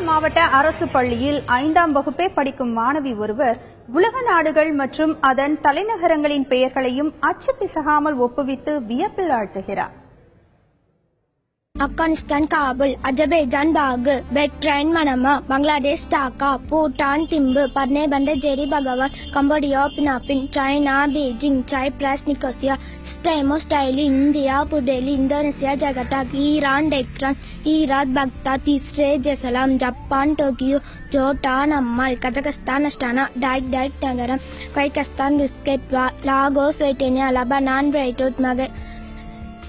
மாவட்ட அரசு பள்ளியில் 5ஆம் வகுப்பே படிக்கும் மாணவி ஒருவர் உலக நாடுகள் மற்றும் அதன் தலைநகரங்களின் பெயர்களையும் அச்சு பிசகாமல் ஒப்புவித்து வியப்பில் ஆழ்த்துகிறார். Afghanistan Kabul, Azerbaijan Bagu, Bahrain Manama, Bangladesh Dhaka, Bhutan Thimbu, Padne Bandar Bhagawan, Cambodia Phnom Penh, China Beijing, Cyprus Nicosia, Stamos Daily, India Delhi, Indonesia Jakarta, Iran Tehran, Iraq Baghdad, Israel Jerusalem, Japan Tokyo, Jordan Amman, Kazakhstan Astana, Daik Nagaram, Kyrgyzstan Bishkek, Lagos Vietnam, Lebanon Beirut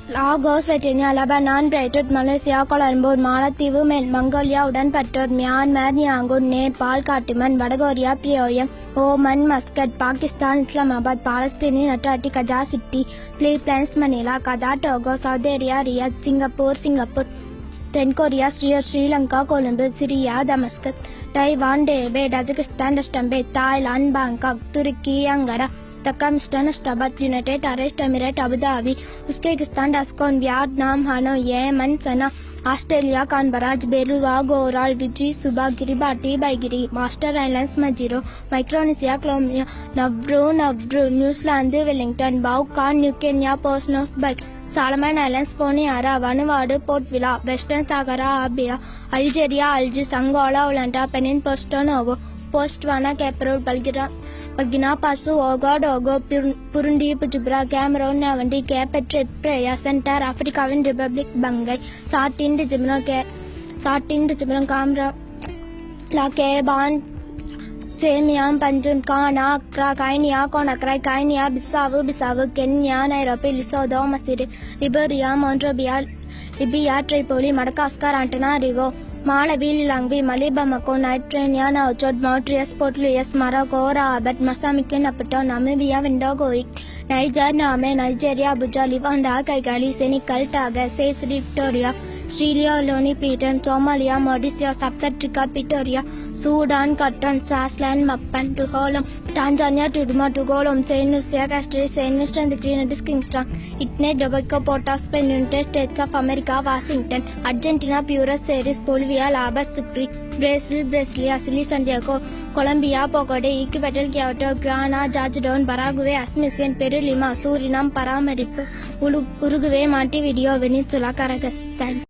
Lagos, Virginia, Lebanon, Beirut, Malaysia, Colombo, Maldives, Mongolia, உடன்பட்டோர் Myanmar, Yangon, Nepal, Kathmandu, வடகொரியா, பியோரியம், Oman, Muscat, Pakistan, Islamabad, Palestine, அட்டாட்டி, Gaza city, Philippines, Manila, Qatar, டோகோ, Saudi Arabia, Riyadh, Singapore, தென்கொரியா, Sri Lanka, Colombo, Syria, Damascus, Taiwan, Taipei, Tajikistan, Dushanbe, Thailand, Bangkok, துருக்கி, Ankara, Turkmenistan, Ashgabat, United Arab Emirates, Abu Dhabi, Uzbekistan, Dagestan, Vietnam, Hanoi, Yemen, Sanaa, Australia, Canberra, Beluga, Goral, Fiji, Suba, Kiribati, Baigiri, Master Islands, Majuro, Micronesia, Colombia, Nauru, New Zealand, Wellington, Baukan, New Kenya, Portsmouth, Solomon Islands, Honiara, Vanuatu, Port Vila, Western Sahara, Arabia, Algeria, Algiers, Angola, Olinda, Benin, Porto Novo, Botswana, Cape Verde, Burkina Faso, Togo, Burundi, Bujumbura, Cameroon, Navandi, Cape Verde, Central African Republic, Bengal, 13 Cameroon, La Gabon, Sierra, Panjun, Ghana, Accra, Kenya, Conakry, Kenya, Bissau, Kenya, Nairobi, Lesotho, Masiri, Liberia, Monrovia, Libya, Tripoli, Madagascar, Antananarivo, Malawi, Lilongwe, Mali, Bamako, Nigeria, Nauchod, Mauritius, Port Louis, Morocco, Rabat, Mozambique, Napoto, Namibia, Windogoik, Niger, Nigeria, Abuja, Rwanda, Kigali, Senegal, Togo, Seychelles, Victoria, Sierra Leone, Britain, Somalia, Mauritius, South Africa, Pretoria, Sudan, Qatar, Swaziland, Mapan, Tuvalu, Tanzania, Djibouti, Togo, Saint Lucia, Castries, Saint Vincent, the Grenadines, Kingston, Italy, Jamaica, Porto, Spain, United States of America, Washington, Argentina, Buenos Aires, Bolivia, Labas, Sucre, Brazil, Brasilia, Chile, Santiago, Colombia, Bogotá, Ecuador, Kyoto, Guyana, Georgia, Paraguay, Ascension, Peru, Lima, Suriname, Paramaribo, Uruguay, Montevideo, Venezuela, Caracas.